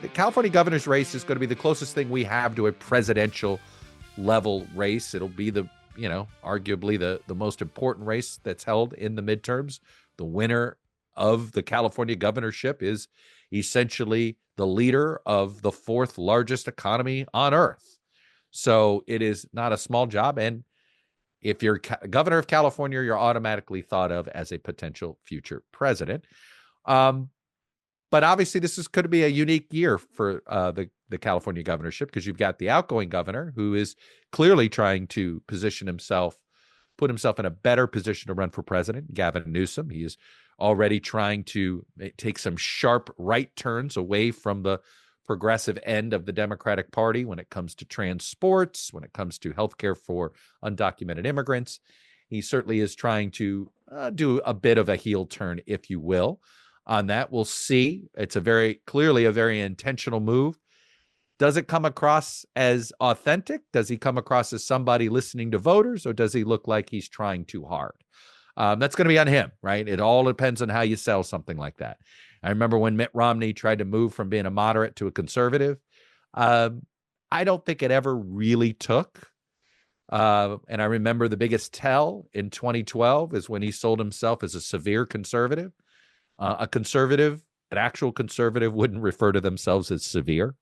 the California governor's race is going to be the closest thing we have to a presidential level race. It'll be arguably the most important race that's held in the midterms. The winner of the California governorship is essentially the leader of the fourth largest economy on earth. So it is not a small job. And if you're governor of California, you're automatically thought of as a potential future president. But obviously, this is going to be a unique year for the California governorship, because you've got the outgoing governor who is clearly trying to put himself in a better position to run for president, Gavin Newsom. He is already trying to take some sharp right turns away from the progressive end of the Democratic Party when it comes to trans sports, when it comes to healthcare for undocumented immigrants. He certainly is trying to do a bit of a heel turn, if you will. On that, we'll see. It's clearly a very intentional move. Does it come across as authentic? Does he come across as somebody listening to voters, or does he look like he's trying too hard? That's going to be on him, right? It all depends on how you sell something like that. I remember when Mitt Romney tried to move from being a moderate to a conservative. I don't think it ever really took. And I remember the biggest tell in 2012 is when he sold himself as a severe conservative. An actual conservative wouldn't refer to themselves as severe.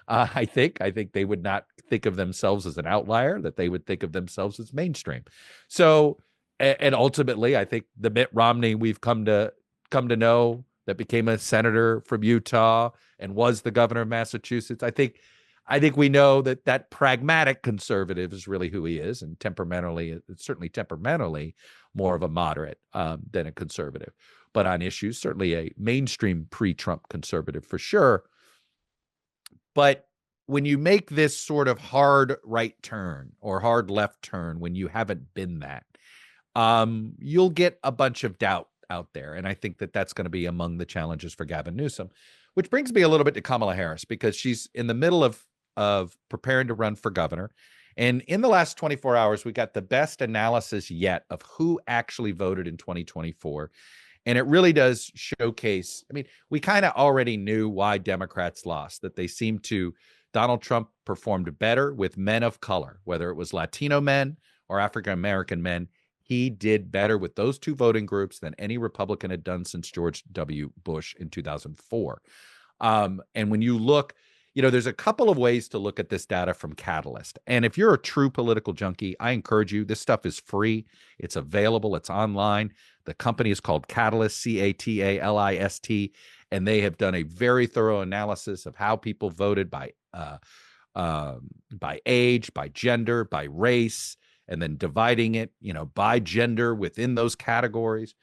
I think they would not think of themselves as an outlier, that they would think of themselves as mainstream. So, and ultimately, I think the Mitt Romney we've come to know, that became a senator from Utah and was the governor of Massachusetts, I think we know that pragmatic conservative is really who he is, and certainly temperamentally more of a moderate than a conservative. But on issues, certainly a mainstream pre-Trump conservative for sure. But when you make this sort of hard right turn or hard left turn, when you haven't been that, you'll get a bunch of doubt out there. And I think that's going to be among the challenges for Gavin Newsom, which brings me a little bit to Kamala Harris, because she's in the middle of preparing to run for governor. And in the last 24 hours, we got the best analysis yet of who actually voted in 2024. And it really does showcase, we kind of already knew why Democrats lost, that Donald Trump performed better with men of color, whether it was Latino men or African-American men. He did better with those two voting groups than any Republican had done since George W. Bush in 2004. And when you look, there's a couple of ways to look at this data from Catalyst. And if you're a true political junkie, I encourage you. This stuff is free. It's available. It's online. The company is called Catalyst, Catalist, and they have done a very thorough analysis of how people voted by age, by gender, by race, and then dividing it, by gender within those categories.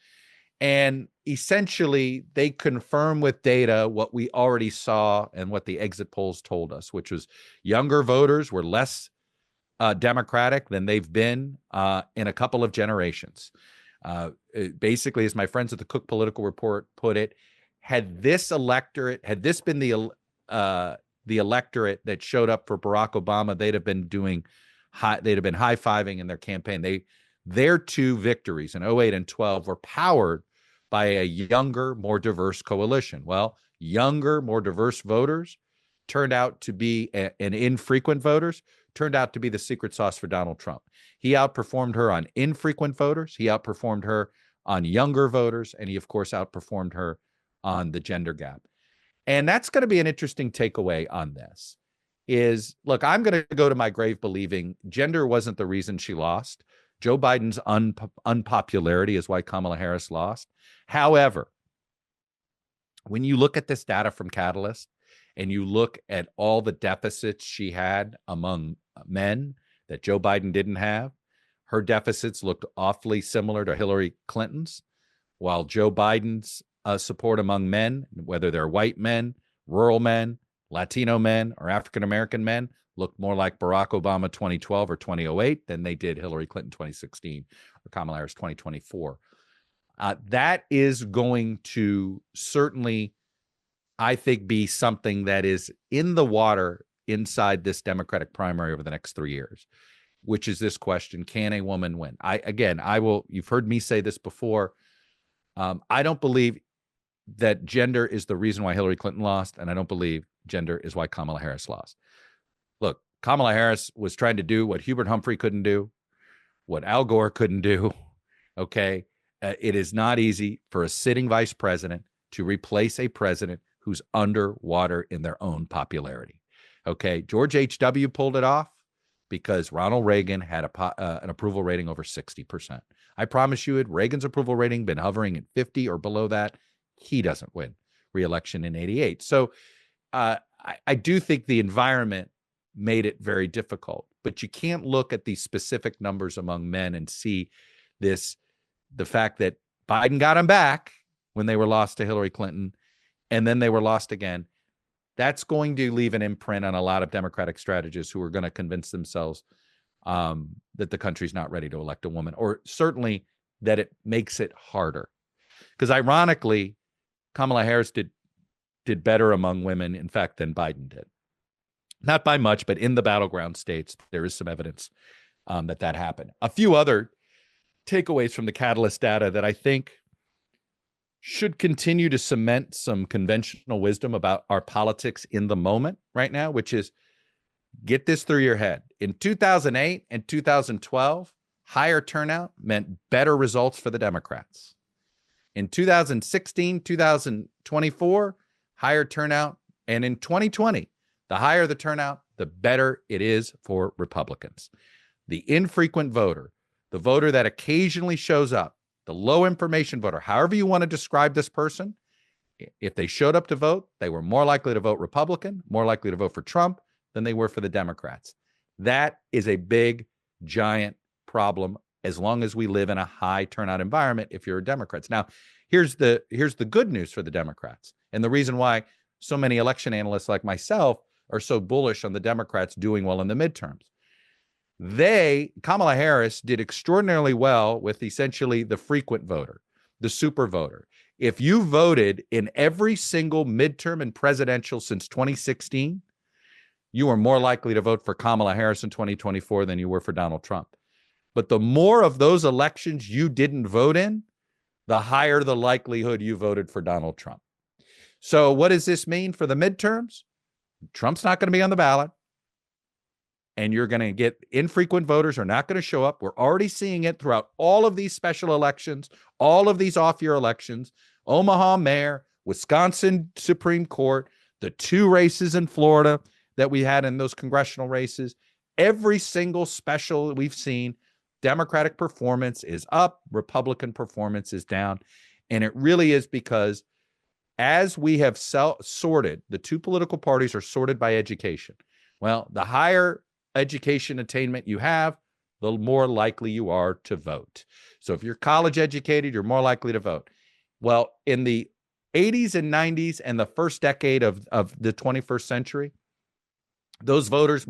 And essentially, they confirm with data what we already saw and what the exit polls told us, which was younger voters were less Democratic than they've been in a couple of generations. Basically, as my friends at the Cook Political Report put it, had this been the electorate that showed up for Barack Obama, they'd have been high-fiving in their campaign. Their two victories in 2008 and 2012 were powered by a younger, more diverse coalition. Well, younger, more diverse voters turned out to be, and infrequent voters turned out to be the secret sauce for Donald Trump. He outperformed her on infrequent voters. He outperformed her on younger voters. And he, of course, outperformed her on the gender gap. And that's going to be an interesting takeaway on this is, look, I'm going to go to my grave believing gender wasn't the reason she lost. Joe Biden's unpopularity is why Kamala Harris lost. However, when you look at this data from Catalyst and you look at all the deficits she had among men that Joe Biden didn't have, her deficits looked awfully similar to Hillary Clinton's, while Joe Biden's support among men, whether they're white men, rural men, Latino men, or African-American men, looked more like Barack Obama 2012 or 2008 than they did Hillary Clinton 2016 or Kamala Harris 2024. That is going to certainly, I think, be something that is in the water inside this Democratic primary over the next 3 years, which is this question: can a woman win? You've heard me say this before. I don't believe that gender is the reason why Hillary Clinton lost, and I don't believe gender is why Kamala Harris lost. Look, Kamala Harris was trying to do what Hubert Humphrey couldn't do, what Al Gore couldn't do. Okay. It is not easy for a sitting vice president to replace a president who's underwater in their own popularity. Okay. George H.W. pulled it off because Ronald Reagan had an approval rating over 60%. I promise you, had Reagan's approval rating been hovering at 50 or below that, he doesn't win re-election in 88. So I do think the environment made it very difficult, but you can't look at these specific numbers among men and see the fact that Biden got them back when they were lost to Hillary Clinton, and then they were lost again. That's going to leave an imprint on a lot of Democratic strategists who are going to convince themselves that the country's not ready to elect a woman, or certainly that it makes it harder. Because ironically, Kamala Harris did better among women, in fact, than Biden did. Not by much, but in the battleground states, there is some evidence that happened. A few other takeaways from the Catalyst data that I think should continue to cement some conventional wisdom about our politics in the moment right now, which is, get this through your head. In 2008 and 2012, higher turnout meant better results for the Democrats. In 2016, 2024, higher turnout. And in 2020, the higher the turnout, the better it is for Republicans. The infrequent voter, the voter that occasionally shows up, the low information voter, however you want to describe this person, if they showed up to vote, they were more likely to vote Republican, more likely to vote for Trump than they were for the Democrats. That is a big, giant problem as long as we live in a high turnout environment if you're Democrats. Now, here's the good news for the Democrats, and the reason why so many election analysts like myself are so bullish on the Democrats doing well in the midterms. Kamala Harris did extraordinarily well with essentially the frequent voter, the super voter. If you voted in every single midterm and presidential since 2016, you are more likely to vote for Kamala Harris in 2024 than you were for Donald Trump. But the more of those elections you didn't vote in, the higher the likelihood you voted for Donald Trump. So what does this mean for the midterms? Trump's not going to be on the ballot. And you're going to get infrequent voters are not going to show up. We're already seeing it throughout all of these special elections, all of these off-year elections, Omaha mayor, Wisconsin Supreme Court, the 2 races in Florida that we had in those congressional races. Every single special we've seen, Democratic performance is up, Republican performance is down. And it really is because as we have sorted, the 2 political parties are sorted by education. Well, the higher education attainment you have, the more likely you are to vote. So if you're college educated, you're more likely to vote. Well, in the 80s and 90s and the first decade of the 21st century, those voters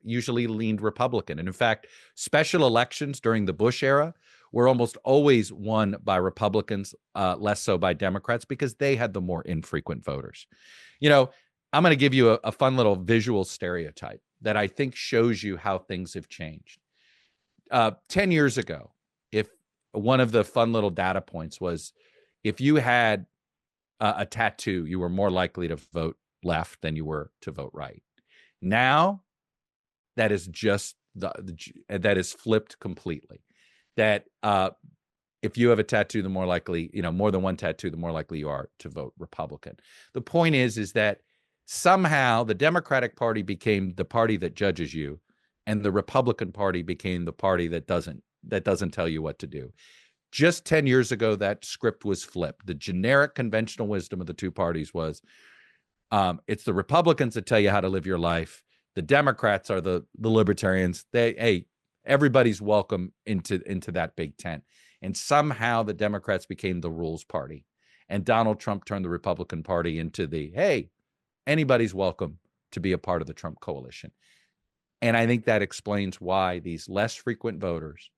usually leaned Republican. And in fact, special elections during the Bush era were almost always won by Republicans, less so by Democrats, because they had the more infrequent voters. You know, I'm going to give you a fun little visual stereotype that I think shows you how things have changed. 10 years ago, if one of the fun little data points was if you had a tattoo, you were more likely to vote left than you were to vote right. Now, that is just that is flipped completely. That if you have a tattoo, the more likely, more than one tattoo, the more likely you are to vote Republican. The point is that somehow the Democratic Party became the party that judges you, and the Republican Party became the party that doesn't tell you what to do. Just 10 years ago, that script was flipped. The generic conventional wisdom of the 2 parties was it's the Republicans that tell you how to live your life. The Democrats are the libertarians. Everybody's welcome into that big tent. And somehow the Democrats became the rules party. And Donald Trump turned the Republican Party into anybody's welcome to be a part of the Trump coalition. And I think that explains why these less frequent voters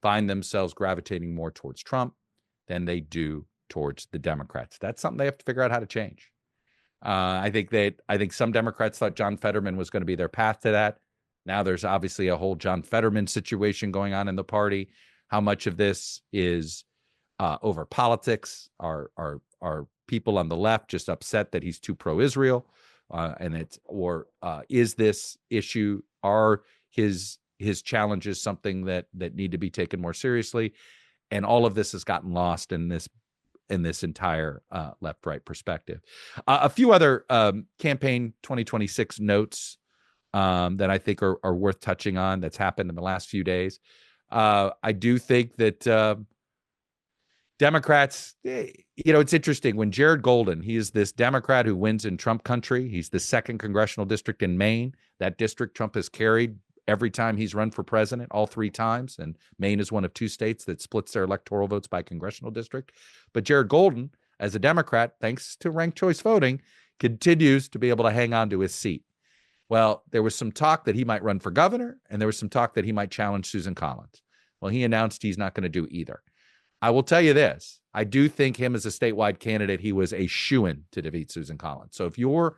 find themselves gravitating more towards Trump than they do towards the Democrats. That's something they have to figure out how to change. I think some Democrats thought John Fetterman was going to be their path to that. Now there's obviously a whole John Fetterman situation going on in the party. How much of this is over politics? Are people on the left just upset that he's too pro-Israel, is this issue, are his challenges something that need to be taken more seriously? And all of this has gotten lost in this entire left-right perspective. A few other campaign 2026 notes that I think are worth touching on that's happened in the last few days. I do think that Democrats, it's interesting. When Jared Golden, he is this Democrat who wins in Trump country. He's the 2nd congressional district in Maine. That district Trump has carried every time he's run for president, all 3 times. And Maine is one of 2 states that splits their electoral votes by congressional district. But Jared Golden, as a Democrat, thanks to ranked choice voting, continues to be able to hang on to his seat. Well, there was some talk that he might run for governor, and there was some talk that he might challenge Susan Collins. Well, he announced he's not going to do either. I will tell you this. I do think him as a statewide candidate, he was a shoo-in to defeat Susan Collins. So if you're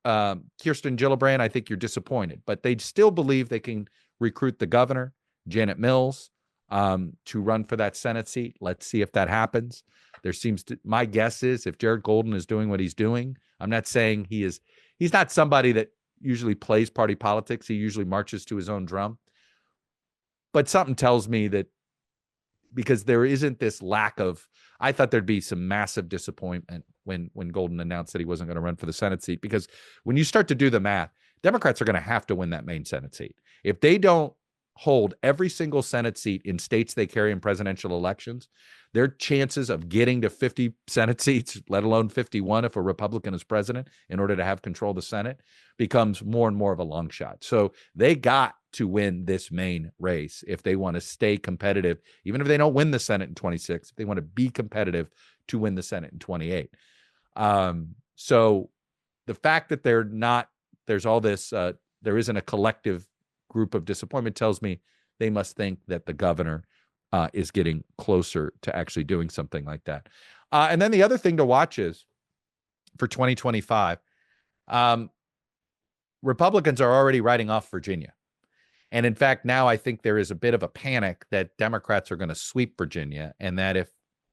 Kirsten Gillibrand, I think you're disappointed. But they still believe they can recruit the governor, Janet Mills, to run for that Senate seat. Let's see if that happens. My guess is if Jared Golden is doing what he's doing, I'm not saying he's not somebody that usually plays party politics. He usually marches to his own drum. But something tells me that because there isn't this lack of, I thought there'd be some massive disappointment when Golden announced that he wasn't going to run for the Senate seat. Because when you start to do the math, Democrats are going to have to win that Maine Senate seat. If they don't hold every single Senate seat in states they carry in presidential elections, their chances of getting to 50 Senate seats, let alone 51 if a Republican is president, in order to have control of the Senate, becomes more and more of a long shot. So they got to win this Maine race if they want to stay competitive, even if they don't win the Senate in 26, if they want to be competitive to win the Senate in 28. So the fact that there's all this, there isn't a collective group of disappointment tells me they must think that the governor is getting closer to actually doing something like that. And then the other thing to watch is for 2025, Republicans are already writing off Virginia. And in fact, now I think there is a bit of a panic that Democrats are going to sweep Virginia, and that if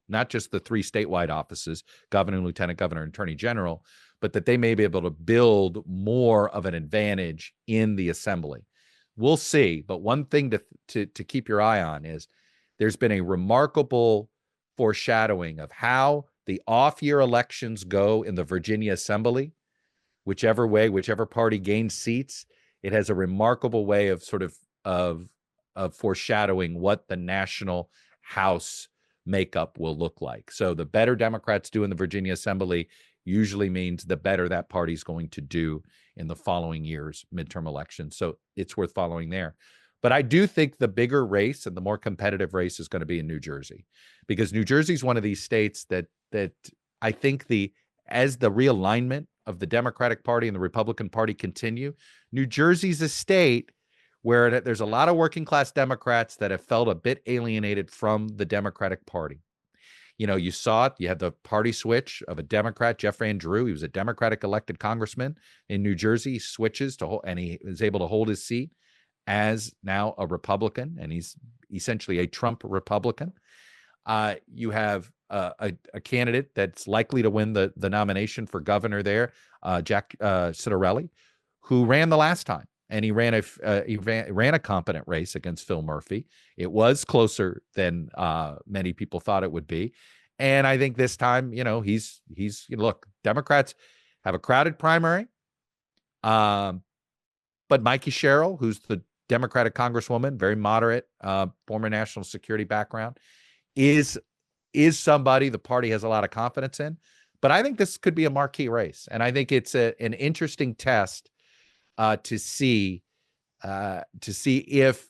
not just the 3 statewide offices, governor, lieutenant governor, and attorney general, but that they may be able to build more of an advantage in the assembly. We'll see. But one thing to keep your eye on is there's been a remarkable foreshadowing of how the off-year elections go in the Virginia assembly. Whichever way, whichever party gains seats, it has a remarkable way of of foreshadowing what the national House makeup will look like. So the better Democrats do in the Virginia Assembly usually means the better that party's going to do in the following year's midterm elections. So it's worth following there. But I do think the bigger race and the more competitive race is going to be in New Jersey, because New Jersey is one of these states that I think as the realignment of the Democratic Party and the Republican Party continue, New Jersey's a state where there's a lot of working class Democrats that have felt a bit alienated from the Democratic Party. You saw it. You had the party switch of a Democrat, Jeff Van Drew. He was a Democratic elected congressman in New Jersey. He switches and he is able to hold his seat as now a Republican, and he's essentially a Trump Republican. You have a candidate that's likely to win the nomination for governor there, Jack Ciattarelli, who ran the last time, and he ran a competent race against Phil Murphy. It was closer than many people thought it would be, and I think this time, he's look. Democrats have a crowded primary, but Mikey Sherrill, who's the Democratic Congresswoman, very moderate, former national security background, is somebody the party has a lot of confidence in. But I think this could be a marquee race, and I think it's an interesting test to see if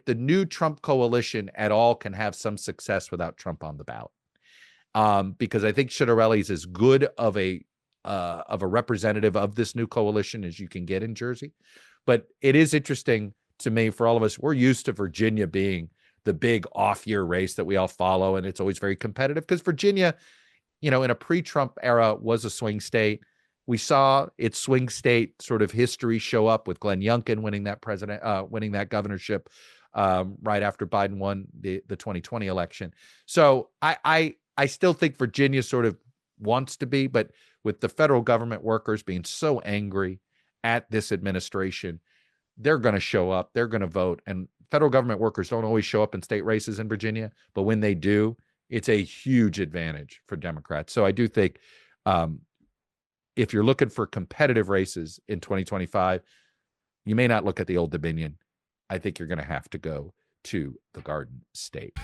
the new Trump coalition at all can have some success without Trump on the ballot. Because I think Ciattarelli is as good of a representative of this new coalition as you can get in Jersey. But it is interesting to me, for all of us, we're used to Virginia being the big off-year race that we all follow, and it's always very competitive because Virginia, in a pre-Trump era, was a swing state. We saw its swing state sort of history show up with Glenn Youngkin winning that governorship right after Biden won the 2020 election. So I still think Virginia sort of wants to be, but with the federal government workers being so angry at this administration, they're going to show up, they're going to vote. And federal government workers don't always show up in state races in Virginia, but when they do, it's a huge advantage for Democrats. So I do think if you're looking for competitive races in 2025, you may not look at the Old Dominion. I think you're going to have to go to the Garden State.